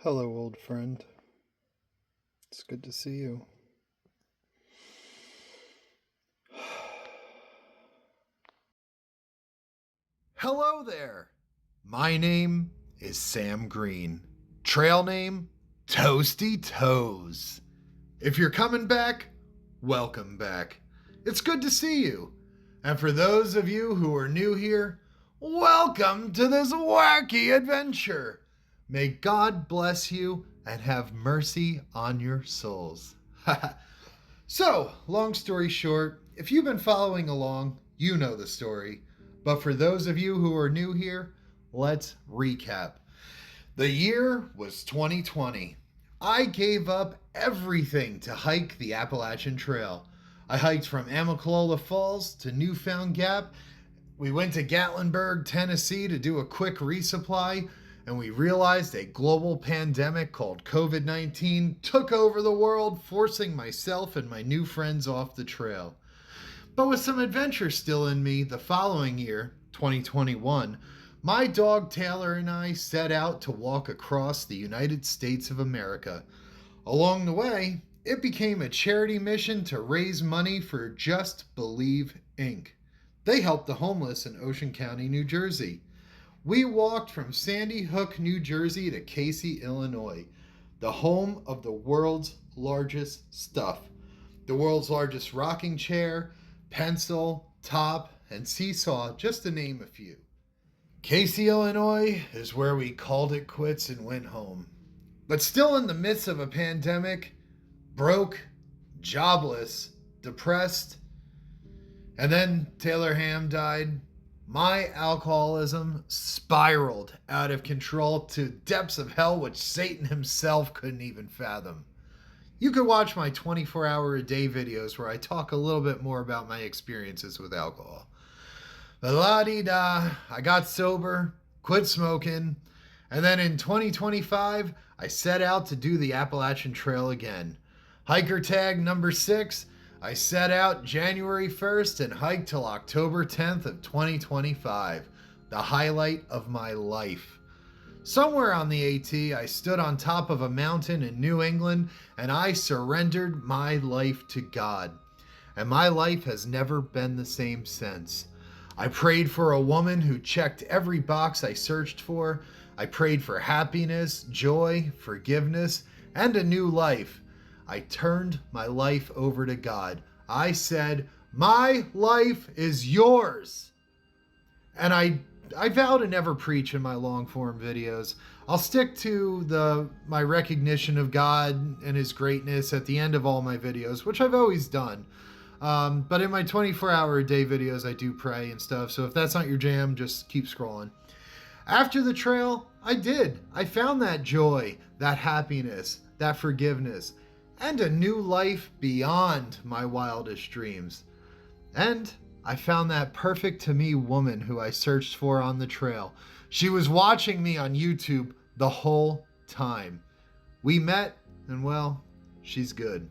Hello, old friend. It's good to see you. Hello there. My name is Sam Green. Trail name, Toasty Toes. If you're coming back, welcome back. It's good to see you. And for those of you who are new here, welcome to this wacky adventure. May God bless you and have mercy on your souls. So, long story short, if you've been following along, you know the story. But for those of you who are new here, let's recap. The year was 2020. I gave up everything to hike the Appalachian Trail. I hiked from Amicalola Falls to Newfound Gap. We went to Gatlinburg, Tennessee to do a quick resupply, and we realized a global pandemic called COVID-19 took over the world, forcing myself and my new friends off the trail. But with some adventure still in me, the following year, 2021, my dog Taylor and I set out to walk across the United States of America. Along the way, it became a charity mission to raise money for Just Believe Inc. They help the homeless in Ocean County, New Jersey. We walked from Sandy Hook, New Jersey to Casey, Illinois, the home of the world's largest stuff. The world's largest rocking chair, pencil, top, and seesaw, just to name a few. Casey, Illinois is where we called it quits and went home. But still in the midst of a pandemic, broke, jobless, depressed, and then Taylor Ham died. My alcoholism spiraled out of control to depths of hell which Satan himself couldn't even fathom. You could watch my 24-hour-a-day videos where I talk a little bit more about my experiences with alcohol. But la-di-da, I got sober, quit smoking, and then in 2025, I set out to do the Appalachian Trail again. Hiker tag number 6, I set out January 1st and hiked till October 10th of 2025, the highlight of my life. Somewhere on the AT, I stood on top of a mountain in New England and I surrendered my life to God. And my life has never been the same since. I prayed for a woman who checked every box I searched for. I prayed for happiness, joy, forgiveness, and a new life. I turned my life over to God. I said, my life is yours. And I vow to never preach in my long form videos. I'll stick to my recognition of God and his greatness at the end of all my videos, which I've always done. But in my 24-hour-a-day videos, I do pray and stuff. So if that's not your jam, just keep scrolling. After the trail, I found that joy, that happiness, that forgiveness, and a new life beyond my wildest dreams. And I found that perfect to me woman who I searched for on the trail. She was watching me on YouTube the whole time. We met, and well, she's good.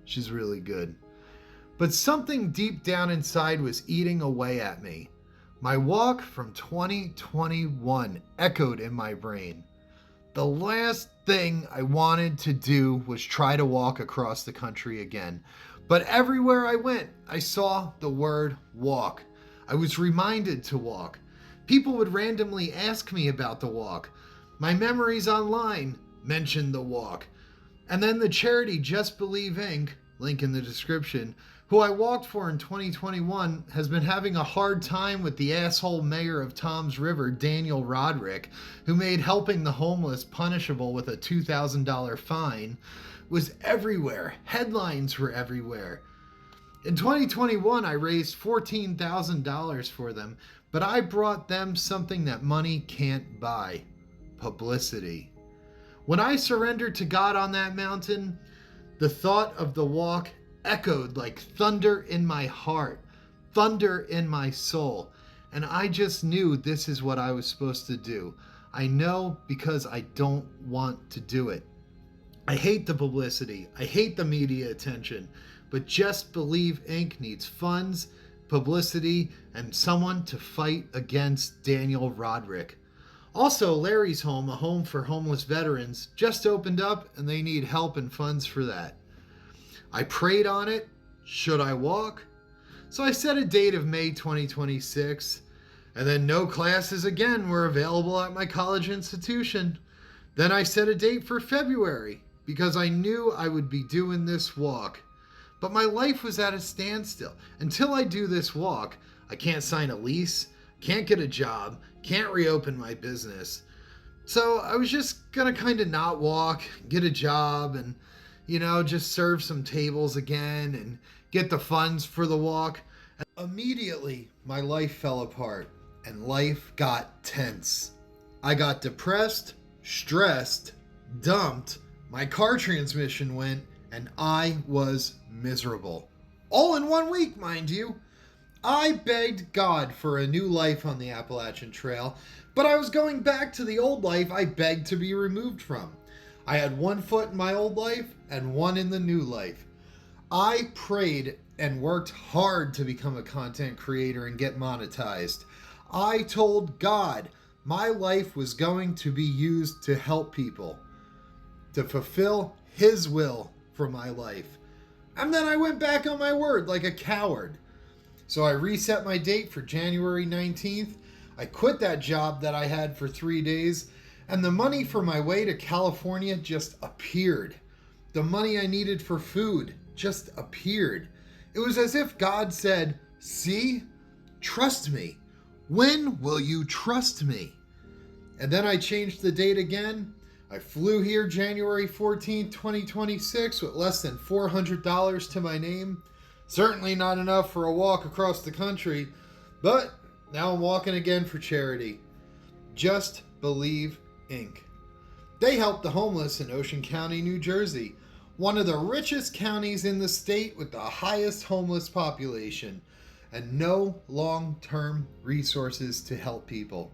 She's really good. But something deep down inside was eating away at me. My walk from 2021 echoed in my brain. The last thing I wanted to do was try to walk across the country again. But everywhere I went, I saw the word walk. I was reminded to walk. People would randomly ask me about the walk. My memories online mentioned the walk. And then the charity Just Believe Inc., link in the description, who I walked for in 2021, has been having a hard time with the asshole mayor of Toms River, Daniel Roderick, who made helping the homeless punishable with a $2,000 fine, was everywhere. Headlines were everywhere. In 2021, I raised $14,000 for them, but I brought them something that money can't buy: publicity. When I surrendered to God on that mountain, the thought of the walk echoed like thunder in my heart, thunder in my soul. And I just knew this is what I was supposed to do. I know because I don't want to do it. I hate the publicity. I hate the media attention. But Just Believe Inc. needs funds, publicity, and someone to fight against Daniel Roderick. Also, Larry's Home, a home for homeless veterans, just opened up and they need help and funds for that. I prayed on it. Should I walk? So I set a date of May 2026, and then no classes again were available at my college institution. Then I set a date for February because I knew I would be doing this walk. But my life was at a standstill. Until I do this walk, I can't sign a lease, can't get a job, can't reopen my business. So I was just gonna kind of not walk, get a job, and just serve some tables again and get the funds for the walk. Immediately, my life fell apart and life got tense. I got depressed, stressed, dumped, my car transmission went, and I was miserable. All in 1 week, mind you. I begged God for a new life on the Appalachian Trail, but I was going back to the old life I begged to be removed from. I had 1 foot in my old life and 1 in the new life. I prayed and worked hard to become a content creator and get monetized. I told God my life was going to be used to help people, to fulfill His will for my life. And then I went back on my word like a coward. So I reset my date for January 19th. I quit that job that I had for 3 days, and the money for my way to California just appeared. The money I needed for food just appeared. It was as if God said, "See, trust me. When will you trust me?" And then I changed the date again. I flew here January 14th, 2026 with less than $400 to my name. Certainly not enough for a walk across the country, but now I'm walking again for charity. Just Believe Inc. They help the homeless in Ocean County, New Jersey, one of the richest counties in the state with the highest homeless population, and no long-term resources to help people.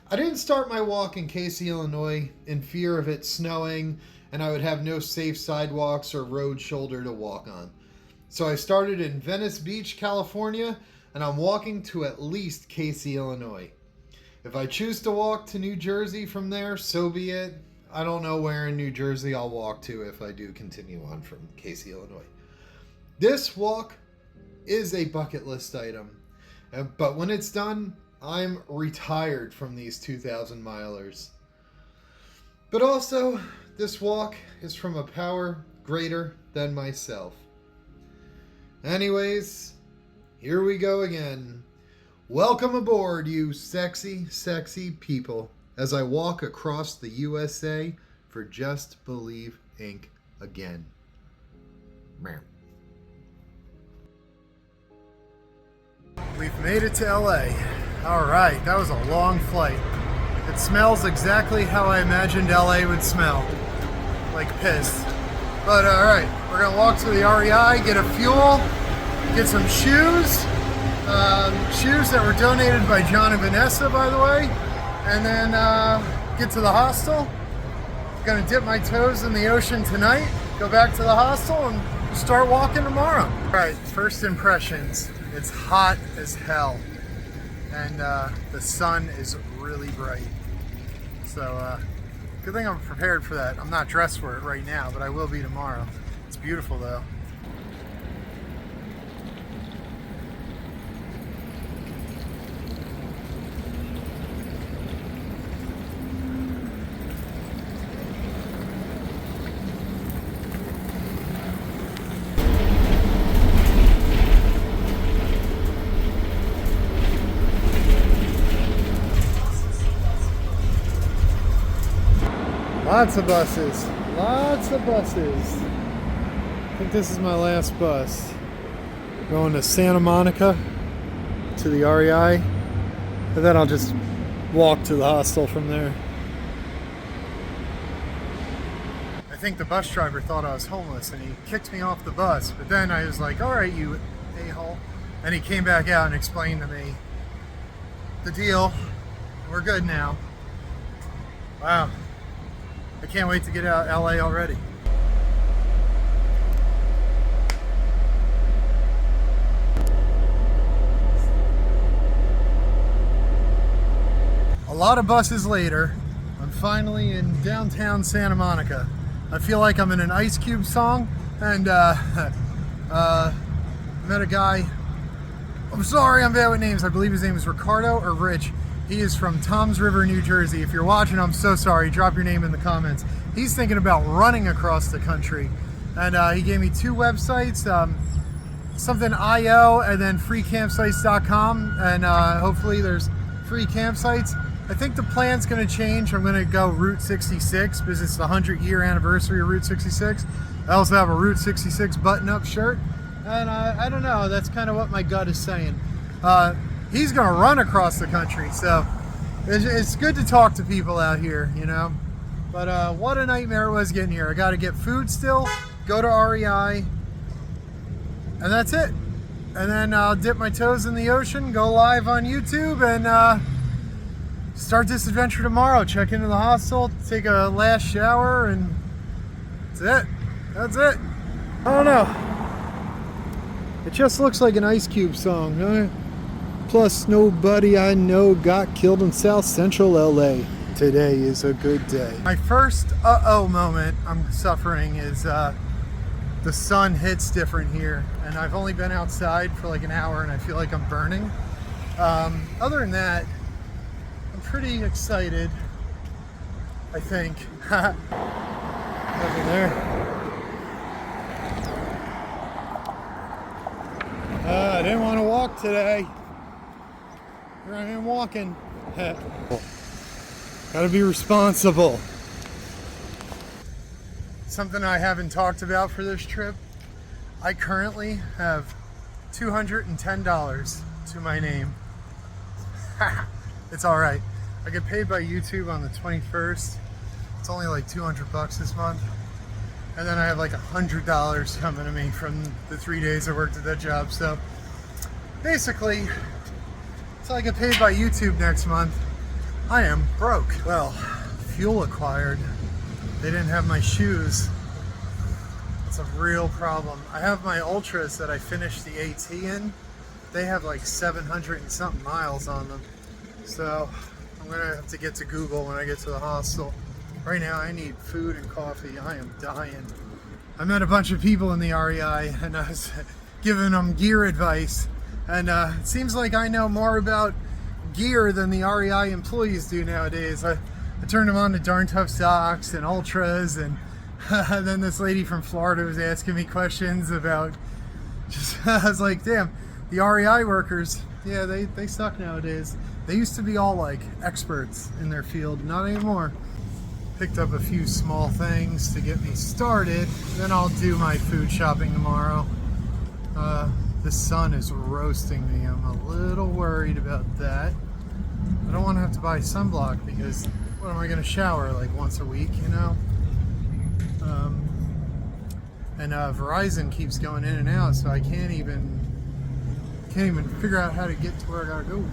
I didn't start my walk in Casey, Illinois in fear of it snowing and I would have no safe sidewalks or road shoulder to walk on. So I started in Venice Beach, California, and I'm walking to at least Casey, Illinois. If I choose to walk to New Jersey from there, so be it. I don't know where in New Jersey I'll walk to if I do continue on from Casey, Illinois. This walk is a bucket list item, but when it's done, I'm retired from these 2,000 milers. But also, this walk is from a power greater than myself. Anyways, here we go again. Welcome aboard, you sexy, sexy people, as I walk across the USA for Just Believe Inc. again. Meow. We've made it to LA. Alright, that was a long flight. It smells exactly how I imagined LA would smell. Like piss. But alright, we're gonna walk to the REI, get a fuel, get some shoes. Shoes that were donated by John and Vanessa, by the way. And then get to the hostel. Gonna dip my toes in the ocean tonight, go back to the hostel, and start walking tomorrow. Alright, first impressions. It's hot as hell. And the sun is really bright. So good thing I'm prepared for that. I'm not dressed for it right now, but I will be tomorrow. It's beautiful though. Lots of buses. Lots of buses. I think this is my last bus. Going to Santa Monica to the REI. And then I'll just walk to the hostel from there. I think the bus driver thought I was homeless and he kicked me off the bus. But then I was like, alright, you a-hole. And he came back out and explained to me the deal. We're good now. Wow. I can't wait to get out of LA already. A lot of buses later, I'm finally in downtown Santa Monica. I feel like I'm in an Ice Cube song, and met a guy. I'm sorry, I'm bad with names. I believe his name is Ricardo or Rich. He is from Toms River, New Jersey. If you're watching, I'm so sorry. Drop your name in the comments. He's thinking about running across the country, and he gave me 2 websites, something IO and then freecampsites.com, and hopefully there's free campsites. I think the plan's going to change. I'm going to go Route 66 because it's the 100-year anniversary of Route 66. I also have a Route 66 button-up shirt, and I don't know. That's kind of what my gut is saying. He's going to run across the country, so it's good to talk to people out here, you know. But what a nightmare it was getting here. I got to get food still, go to REI, and that's it. And then I'll dip my toes in the ocean, go live on YouTube, and start this adventure tomorrow. Check into the hostel, take a last shower, and that's it. That's it. I don't know. It just looks like an Ice Cube song, huh? Plus, nobody I know got killed in South Central LA. Today is a good day. My first uh-oh moment I'm suffering is the sun hits different here, and I've only been outside for like an hour and I feel like I'm burning. Other than that, I'm pretty excited, I think. Nothing there. I didn't want to walk today. Here I am walking. Gotta be responsible. Something I haven't talked about for this trip. I currently have $210 to my name. It's all right. I get paid by YouTube on the 21st. It's only like 200 bucks this month. And then I have like $100 coming to me from the 3 days I worked at that job. So basically, until I get paid by YouTube next month, I am broke. Well, fuel acquired. They didn't have my shoes. It's a real problem. I have my Ultras that I finished the AT in. They have like 700 and something miles on them. So I'm gonna have to get to Google when I get to the hostel. Right now I need food and coffee. I am dying. I met a bunch of people in the REI and I was giving them gear advice. And it seems like I know more about gear than the REI employees do nowadays. I turned them on to Darn Tough socks and Ultras, and then this lady from Florida was asking me questions about I was like, damn, the REI workers, yeah, they suck nowadays. They used to be all like experts in their field, not anymore. Picked up a few small things to get me started, then I'll do my food shopping tomorrow. The sun is roasting me. I'm a little worried about that. I don't want to have to buy sunblock because what am I going to shower like once a week, you know? And Verizon keeps going in and out, so I can't even figure out how to get to where I gotta go.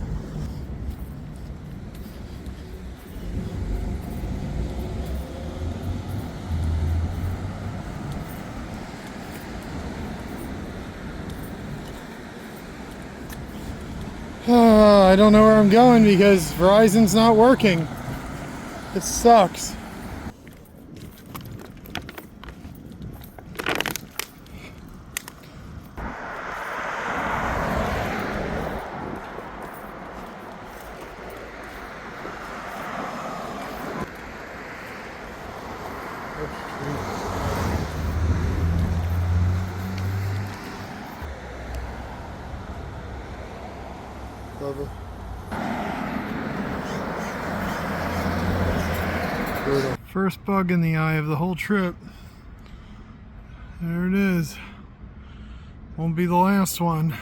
I don't know where I'm going because Verizon's not working. It sucks. Love it. First bug in the eye of the whole trip. There it is. Won't be the last one.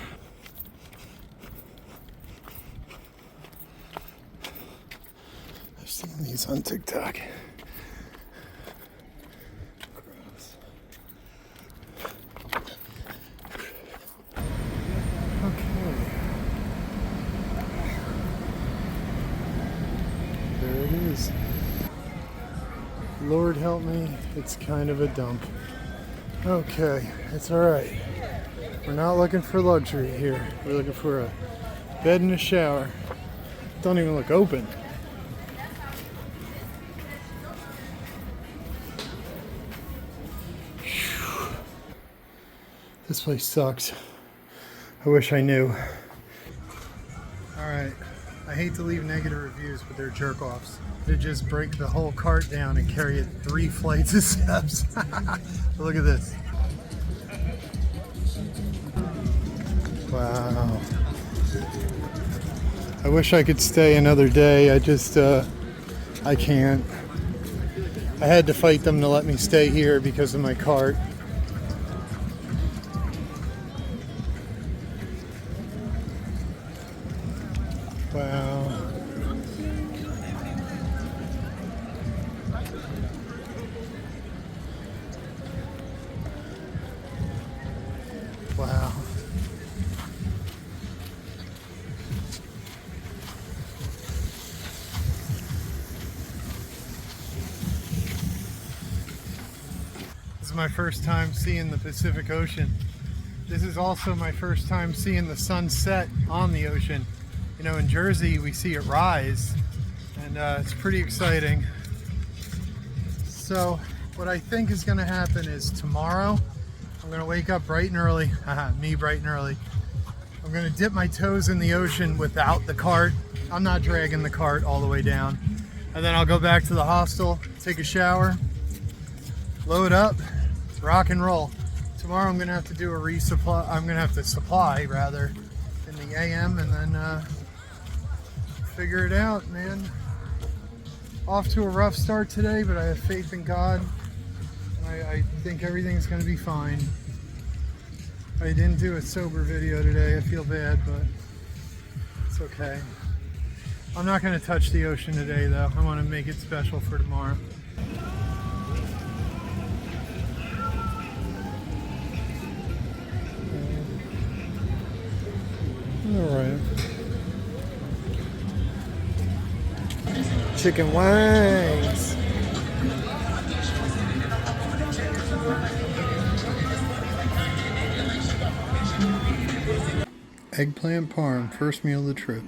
I've seen these on TikTok. Gross. Okay. There it is. Lord help me, it's kind of a dump. Okay, it's alright. We're not looking for luxury here. We're looking for a bed and a shower. Don't even look open. This place sucks. I wish I knew. Alright, I hate to leave negative reviews, but they're jerk-offs. They just break the whole cart down and carry it 3 flights of steps. Look at this. Wow. I wish I could stay another day. I can't. I had to fight them to let me stay here because of my cart. Wow. Wow. This is my first time seeing the Pacific Ocean. This is also my first time seeing the sunset on the ocean. You know, in Jersey, we see it rise, and it's pretty exciting. So, what I think is going to happen is tomorrow, I'm going to wake up bright and early. Me bright and early. I'm going to dip my toes in the ocean without the cart. I'm not dragging the cart all the way down. And then I'll go back to the hostel, take a shower, load up, rock and roll. Tomorrow I'm going to have to do a resupply. I'm going to have to supply, rather, in the AM, and then figure it out, man. Off to a rough start today, but I have faith in God. I think everything's going to be fine. I didn't do a sober video today. I feel bad, but it's okay. I'm not going to touch the ocean today, though. I want to make it special for tomorrow. All right. Chicken wings. Eggplant parm, first meal of the trip.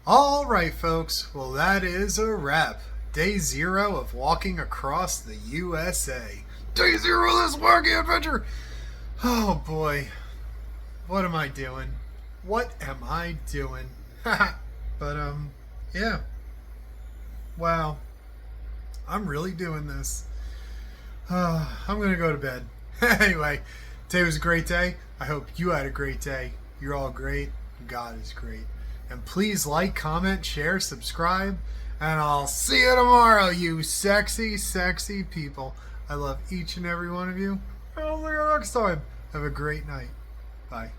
All right, folks. Well, that is a wrap. Day 0 of walking across the USA. Day 0 of this wacky adventure. Oh boy, what am I doing? What am I doing? But yeah. Wow. I'm really doing this. I'm gonna go to bed. Anyway, today was a great day. I hope you had a great day. You're all great. God is great. And please like, comment, share, subscribe. And I'll see you tomorrow, you sexy, sexy people. I love each and every one of you. And I'll see you next time. Have a great night. Bye.